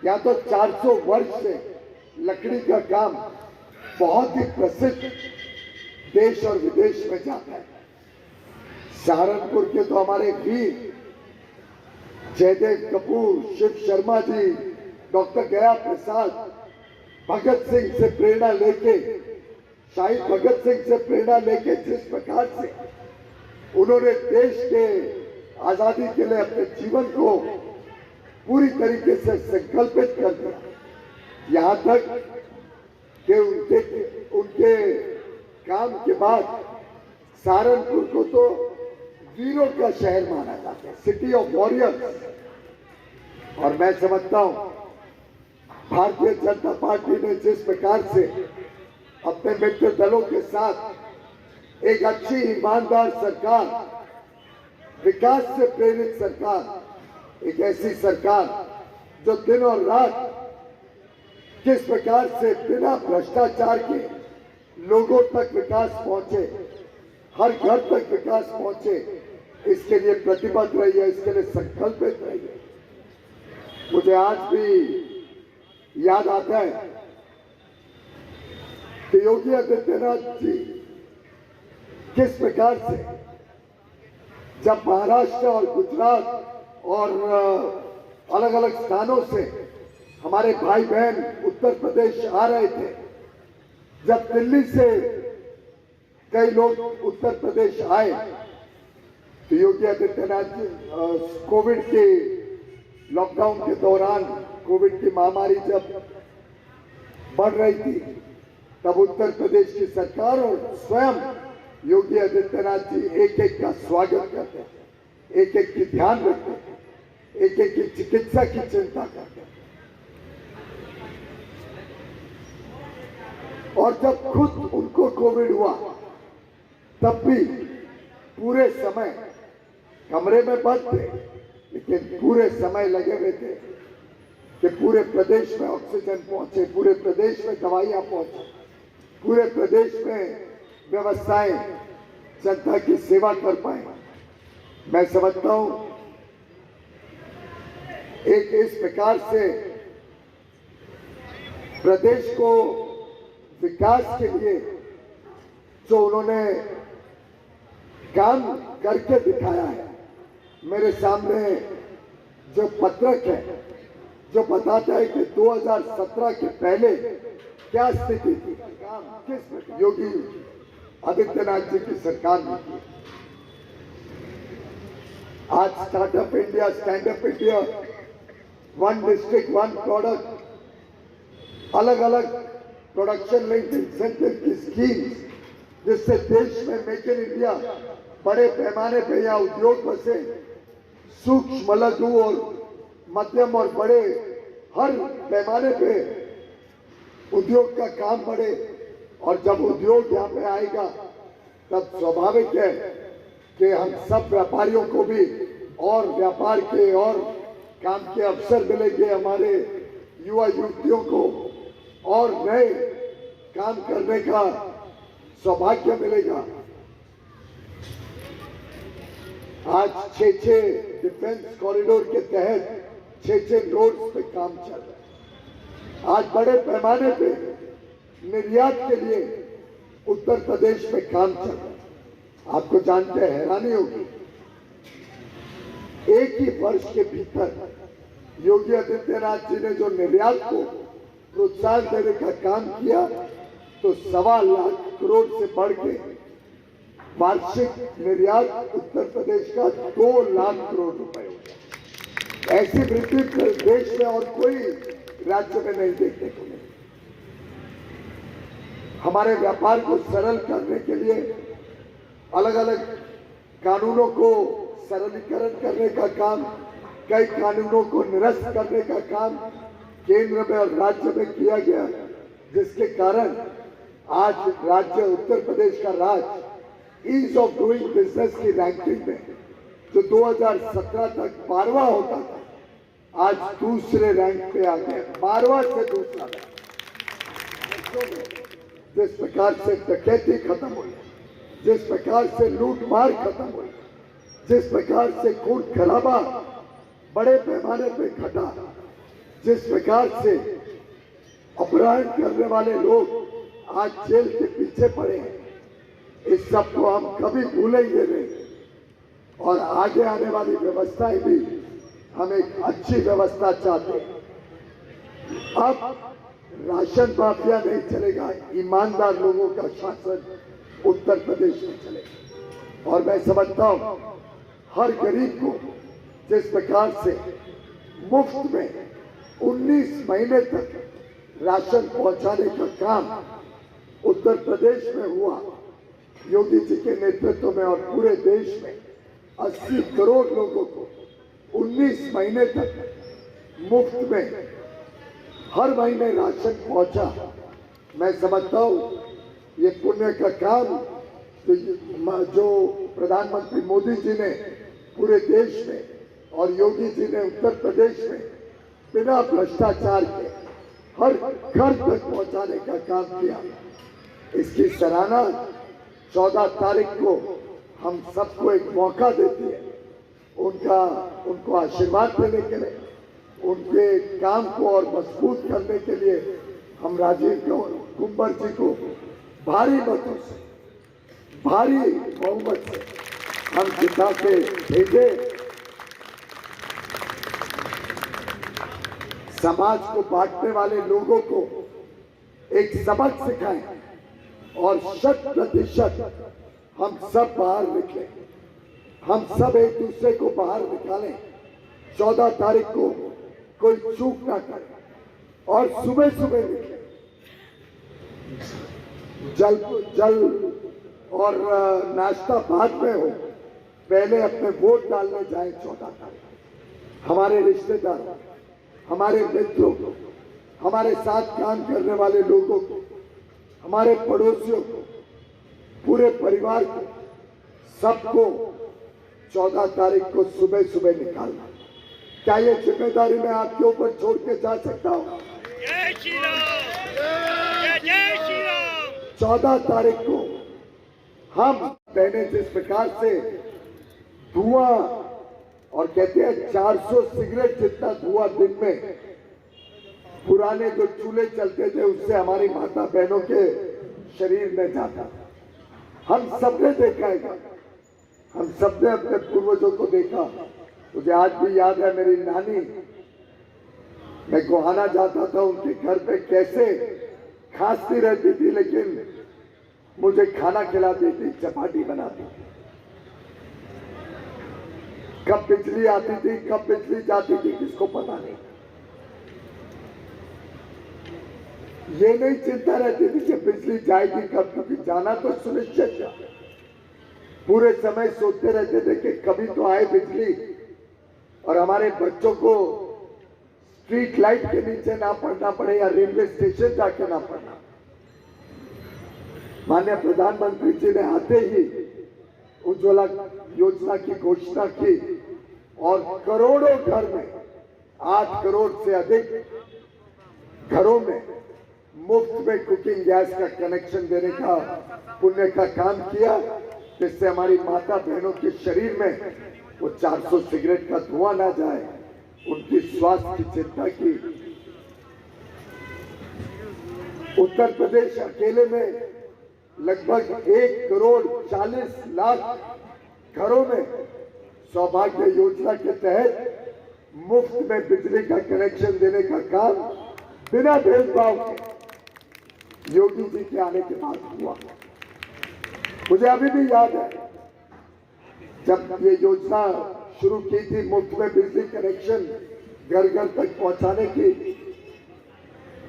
यहाँ तो 400 वर्ष से लकड़ी का काम बहुत ही प्रसिद्ध देश और विदेश में जाता है। सहारनपुर के तो हमारे वीर जयदेव कपूर, शिव शर्मा जी, डॉक्टर गया प्रसाद, भगत सिंह से प्रेरणा लेके, शहीद भगत सिंह से प्रेरणा लेके जिस प्रकार से उन्होंने देश के आजादी के लिए अपने जीवन को पूरी तरीके से संकल्पित कर दिया, यहाँ तक कि उनके काम के बाद सहारनपुर को तो वीरों का शहर माना जाता है, सिटी ऑफ वॉरियर्स। और मैं समझता हूं भारतीय जनता पार्टी ने जिस प्रकार से अपने मित्र दलों के साथ एक अच्छी ईमानदार सरकार, विकास से प्रेरित सरकार, एक ऐसी सरकार जो दिन और रात किस प्रकार से बिना भ्रष्टाचार के लोगों तक विकास पहुंचे, हर घर तक विकास पहुंचे, इसके लिए प्रतिबद्ध रही है, इसके लिए संकल्पित रही है। मुझे आज भी याद आता है कि योगी आदित्यनाथ जी किस प्रकार से जब महाराष्ट्र और गुजरात और अलग अलग स्थानों से हमारे भाई बहन उत्तर प्रदेश आ रहे थे, जब दिल्ली से कई लोग उत्तर प्रदेश आए तो योगी आदित्यनाथ जी कोविड के लॉकडाउन के दौरान, कोविड की महामारी जब बढ़ रही थी, तब उत्तर प्रदेश की सरकार और स्वयं योगी आदित्यनाथ जी एक एक का स्वागत करते हैं, एक एक की ध्यान रखते हैं, एक एक की चिकित्सा की चिंता करते हैं। और जब खुद उनको कोविड हुआ तब भी पूरे समय कमरे में बंद थे, लेकिन पूरे समय लगे हुए थे कि पूरे प्रदेश में ऑक्सीजन पहुंचे, पूरे प्रदेश में दवाइयां पहुंचे, पूरे प्रदेश में व्यवस्थाएं जनता की सेवा कर पाए। मैं समझता हूं एक इस प्रकार से प्रदेश को विकास के लिए जो उन्होंने काम करके दिखाया है, मेरे सामने जो पत्रक है जो बताता है कि 2017 के पहले क्या स्थिति थी, काम किस योगी आदित्यनाथ जी की सरकार ने की। आज startup India, stand up India, one district one product, अलग अलग प्रोडक्शन लिंक्ड इंसेंटिव की स्कीम, जिससे देश में मेक इन इंडिया बड़े पैमाने पे या उद्योग बसे, सूक्ष्म, लघु और मध्यम और बड़े हर पैमाने पे उद्योग का काम बढ़े। और जब उद्योग यहाँ पे आएगा तब स्वाभाविक है कि हम सब व्यापारियों को भी और व्यापार के और काम के अवसर मिलेंगे, हमारे युवा युवतियों को और नए काम करने का सौभाग्य मिलेगा। आज 6 डिफेंस कॉरिडोर के तहत 6 रोड्स पे काम चल रहा है। आज बड़े पैमाने पे निर्यात के लिए उत्तर प्रदेश में काम चल रहा है। आपको जानते हैरानी होगी, एक ही वर्ष के भीतर योगी आदित्यनाथ जी ने जो निर्यात को प्रोत्साहन देने का काम किया तो 1.25 लाख करोड़ से बढ़ के वार्षिक निर्यात उत्तर प्रदेश का 2 लाख करोड़ रुपए हो गया। ऐसी वृद्धि देश में और कोई राज्य में नहीं देखने को मिली। हमारे व्यापार को सरल करने के लिए अलग अलग कानूनों को सरलीकरण करने का काम, कई कानूनों को निरस्त करने का काम केंद्र में और राज्य में किया गया, जिसके कारण आज राज्य उत्तर प्रदेश का राज्य ईज ऑफ डूइंग बिजनेस की रैंकिंग में जो 2017 तक 12वां होता था, आज दूसरे रैंक पे आ गया, 12वां से दूसरा रैंक। जिस प्रकार से डकैती खत्म हुई, जिस प्रकार से लूटमार खत्म हुई, जिस प्रकार से खून खराबा बड़े पैमाने पे घटा, जिस प्रकार से अपहरण करने वाले लोग आज जेल के पीछे पड़े हैं, इस सब को हम कभी भूलेंगे नहीं और आगे आने वाली व्यवस्थाएं भी हम एक अच्छी व्यवस्था चाहते हैं। अब राशन माफिया नहीं चलेगा, ईमानदार लोगों का शासन उत्तर प्रदेश में चलेगा। और मैं समझता हूं हर गरीब को जिस प्रकार से मुफ्त में 19 महीने तक राशन पहुंचाने का काम उत्तर प्रदेश में हुआ, योगी जी के नेतृत्व में, और पूरे देश में 80 करोड़ लोगों को 19 महीने तक मुफ्त में हर महीने राशन पहुंचा। मैं समझता हूं ये पुण्य का काम जो प्रधानमंत्री मोदी जी ने पूरे देश में और योगी जी ने उत्तर प्रदेश में बिना भ्रष्टाचार के हर घर तक पहुंचाने का काम किया, इसकी सराहना 14 तारीख को हम सबको एक मौका देती है उनको आशीर्वाद देने के लिए, उनके काम को और मजबूत करने के लिए हम राजीव कुंवर जी को भारी मतों से, भारी बहुमत से हम जिता के भेजे। समाज को बांटने वाले लोगों को एक सबक सिखाएं और 100% हम सब बाहर निकले, हम सब एक दूसरे को बाहर निकालें। 14 तारीख को कोई चूक ना करे और सुबह सुबह निकले, जल और नाश्ता बाद में हो, पहले अपने वोट डालने जाए 14 तारीख। हमारे रिश्तेदार, हमारे मित्रों को, हमारे साथ काम करने वाले लोगों को, हमारे पड़ोसियों को, पूरे परिवार को, सबको 14 तारीख को सुबह सुबह निकालना। क्या ये जिम्मेदारी मैं आपके ऊपर छोड़ के जा सकता हूं? जय श्री राम, जय श्री राम। 14 तारीख को हम पहले जिस प्रकार से धुआं, और कहते हैं 400 सिगरेट जितना धुआं दिन में पुराने जो चूल्हे चलते थे उससे हमारी माता बहनों के शरीर में जाता था। हम सबने देखा है, हम सबने अपने पूर्वजों को देखा। मुझे आज भी याद है मेरी नानी, मैं गोहाना जाता था उनके घर पे, कैसे खांसती रहती थी लेकिन मुझे खाना खिलाती थी, चपाटी बनाती थी। कब बिजली आती थी, कब बिजली जाती थी, किसको पता नहीं। ये नहीं चिंता रहती थी कि बिजली जाएगी कब, क्योंकि जाना तो सुनिश्चित था। पूरे समय सोचते रहते थे कि कभी तो आए बिजली और हमारे बच्चों को स्ट्रीट लाइट के नीचे ना पड़ना पड़े या रेलवे स्टेशन जाके ना पड़ना। माननीय प्रधानमंत्री जी ने आते ही उज्ज्वला योजना की घोषणा की और करोड़ों घर में, 8 करोड़ से अधिक घरों में मुफ्त में कुकिंग गैस का कनेक्शन देने का पुण्य का काम किया, जिससे हमारी माता बहनों के शरीर में वो 400 सिगरेट का धुआं ना जाए, उनकी स्वास्थ्य की चिंता की। उत्तर प्रदेश अकेले में लगभग 1 करोड़ 40 लाख घरों में सौभाग्य योजना के तहत मुफ्त में बिजली का कनेक्शन देने का काम बिना भेदभाव के योगी जी के आने के बाद हुआ। मुझे अभी भी याद है जब ये योजना शुरू की थी, मुफ्त में बिजली कनेक्शन घर घर तक पहुंचाने की,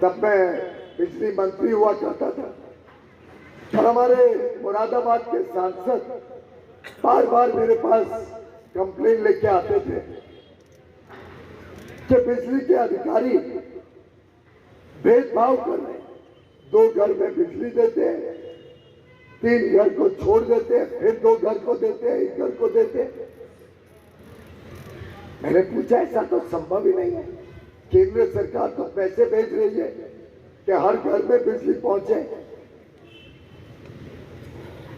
तब मैं बिजली मंत्री हुआ करता था और हमारे मुरादाबाद के सांसद बार बार मेरे पास कंप्लेन लेके आते थे कि बिजली के अधिकारी भेदभाव कर रहे हैं। 2 घर में बिजली देते हैं, 3 घर को छोड़ देते हैं, फिर 2 घर को देते हैं, 1 घर को देते हैं। मैंने पूछा ऐसा तो संभव ही नहीं है, केंद्र सरकार तो पैसे भेज रही है कि हर घर में बिजली पहुंचे।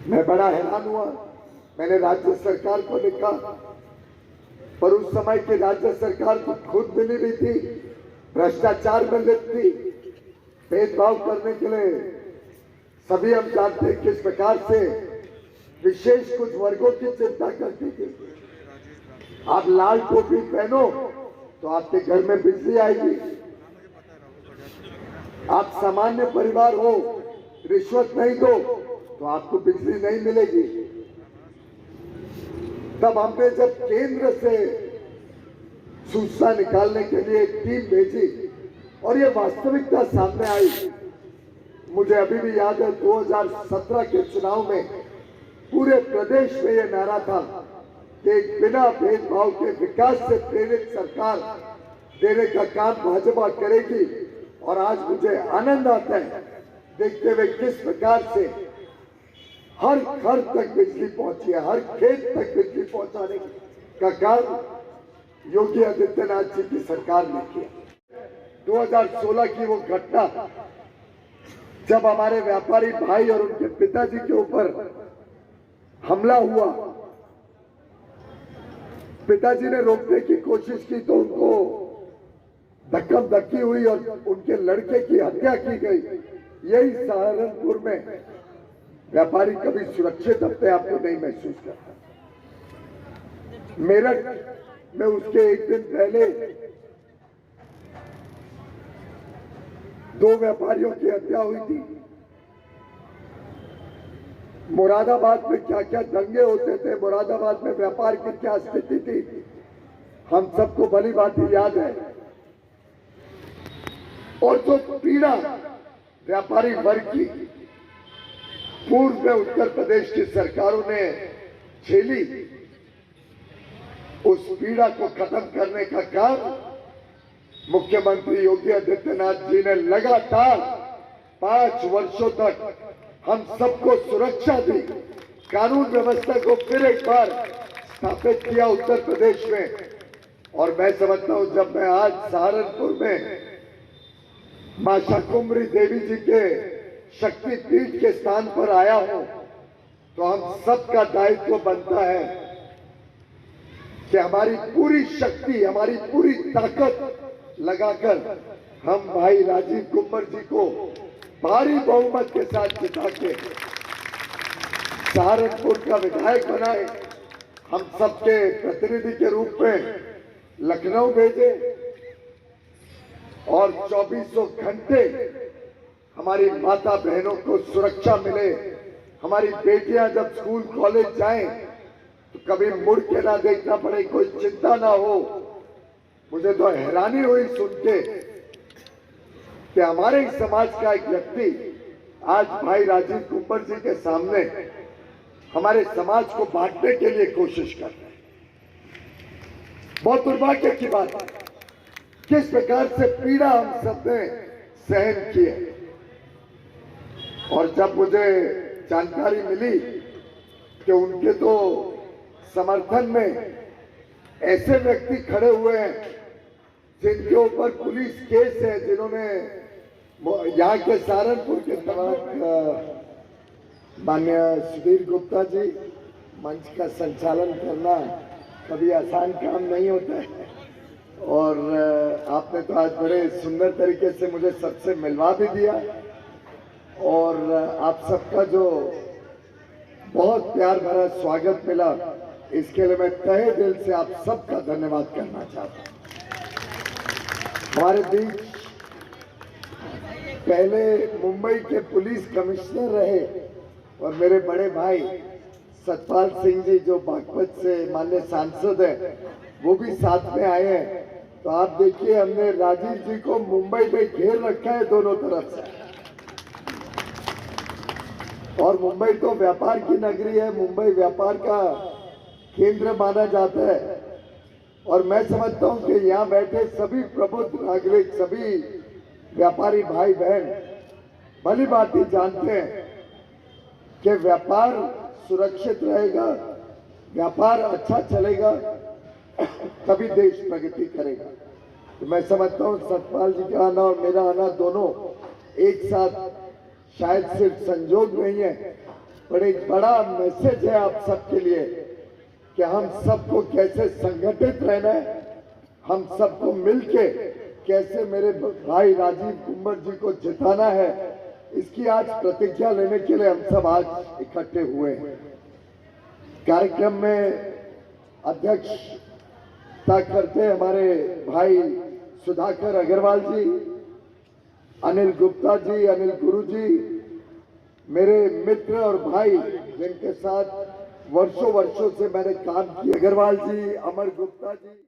मैं बड़ा हैरान हुआ, मैंने राज्य सरकार को लिखा, पर उस समय की राज्य सरकार तो खुद मिली हुई थी भ्रष्टाचार में लिप्त थी, भेदभाव करने के लिए सभी हम जानते हैं किस प्रकार से विशेष कुछ वर्गों की चिंता करती थी। आप लाल टोपी पहनो तो आपके घर में बिजली आएगी, आप सामान्य परिवार हो, रिश्वत नहीं दो तो आपको बिजली नहीं मिलेगी। तब हमने जब केंद्र से सूचना निकालने के लिए एक टीम भेजी और ये वास्तविकता सामने आई। मुझे अभी भी याद है 2017 के चुनाव में पूरे प्रदेश में ये नारा था कि बिना भेदभाव के विकास से प्रेरित सरकार देने का काम भाजपा करेगी। और आज मुझे आनंद आता है देखते हुए किस प्रकार से हर घर तक बिजली पहुंची है, हर खेत तक बिजली पहुंचाने का काम योगी आदित्यनाथ जी की सरकार ने किया। 2016 की वो घटना जब हमारे व्यापारी भाई और उनके पिताजी के ऊपर हमला हुआ, पिताजी ने रोकने की कोशिश की तो उनको धक्कम धक्की हुई और उनके लड़के की हत्या की गई। यही सहारनपुर में व्यापारी कभी सुरक्षित अपने आप को नहीं महसूस करता। मेरठ में उसके एक दिन पहले 2 व्यापारियों की हत्या हुई थी। मुरादाबाद में क्या क्या दंगे होते थे, मुरादाबाद में व्यापार की क्या स्थिति थी, हम सबको भली भांति याद है। और जो पीड़ा व्यापारी वर्ग की पूर्व में उत्तर प्रदेश की सरकारों ने झेली, उस पीड़ा को खत्म करने का काम मुख्यमंत्री योगी आदित्यनाथ जी ने लगातार 5 वर्षों तक हम सबको सुरक्षा दी, कानून व्यवस्था को फिर एक बार स्थापित किया उत्तर प्रदेश में। और मैं समझता हूं जब मैं आज सहारनपुर में मां शाकुंभरी देवी जी के शक्तिपीठ के स्थान पर आया हूं तो हम सबका दायित्व बनता है कि हमारी पूरी शक्ति, हमारी पूरी ताकत लगाकर हम भाई राजीव कुंवर जी को भारी बहुमत के साथ जिता के सहारनपुर का विधायक बनाए, हम सबके प्रतिनिधि के रूप में लखनऊ भेजे और 2400 घंटे हमारी माता बहनों को सुरक्षा मिले। हमारी बेटियां जब स्कूल कॉलेज जाएं तो कभी मुड़ के ना देखना पड़े, कोई चिंता ना हो। मुझे तो हैरानी हुई सुन के कि हमारे ही समाज का एक व्यक्ति आज भाई राजीव कुंवर जी के सामने हमारे समाज को बांटने के लिए कोशिश कर रहे हैं। बहुत दुर्भाग्य की बात है किस प्रकार से पीड़ा हम सबने सहन की है। और जब मुझे जानकारी मिली कि उनके तो समर्थन में ऐसे व्यक्ति खड़े हुए हैं जिनके ऊपर पुलिस केस है, जिन्होंने यहाँ के सहारनपुर के तमाम माननीय सुधीर गुप्ता जी, मंच का संचालन करना कभी आसान काम नहीं होता है और आपने तो आज बड़े सुंदर तरीके से मुझे सबसे मिलवा भी दिया और आप सबका जो बहुत प्यार भरा स्वागत मिला, इसके लिए मैं तहे दिल से आप सबका धन्यवाद करना चाहता हूँ। हमारे बीच पहले मुंबई के पुलिस कमिश्नर रहे और मेरे बड़े भाई सतपाल सिंह जी जो बागपत से माननीय सांसद है, वो भी साथ में आए हैं। तो आप देखिए हमने राजीव जी को मुंबई में घेर रखा है दोनों तरफ से। और मुंबई तो व्यापार की नगरी है, मुंबई व्यापार का केंद्र माना जाता है और मैं समझता हूं कि यहाँ बैठे सभी प्रबुद्ध नागरिक, सभी व्यापारी भाई बहन भली भांति जानते हैं कि व्यापार सुरक्षित रहेगा, व्यापार अच्छा चलेगा तभी देश प्रगति करेगा। तो मैं समझता हूँ सतपाल जी का आना और मेरा आना दोनों एक साथ शायद सिर्फ संजोग नहीं है, पर एक बड़ा मैसेज है आप सबके लिए कि हम सबको कैसे संगठित रहना है, हम सबको मिलके कैसे मेरे भाई राजीव कुंवर जी को जिताना है, इसकी आज प्रतिज्ञा लेने के लिए हम सब आज इकट्ठे हुए हैं। कार्यक्रम में अध्यक्षता करते हमारे भाई सुधाकर अग्रवाल जी, अनिल गुप्ता जी, अनिल गुरु जी, मेरे मित्र और भाई जिनके साथ वर्षों वर्षों से मैंने काम किया, अग्रवाल जी, अमर गुप्ता जी।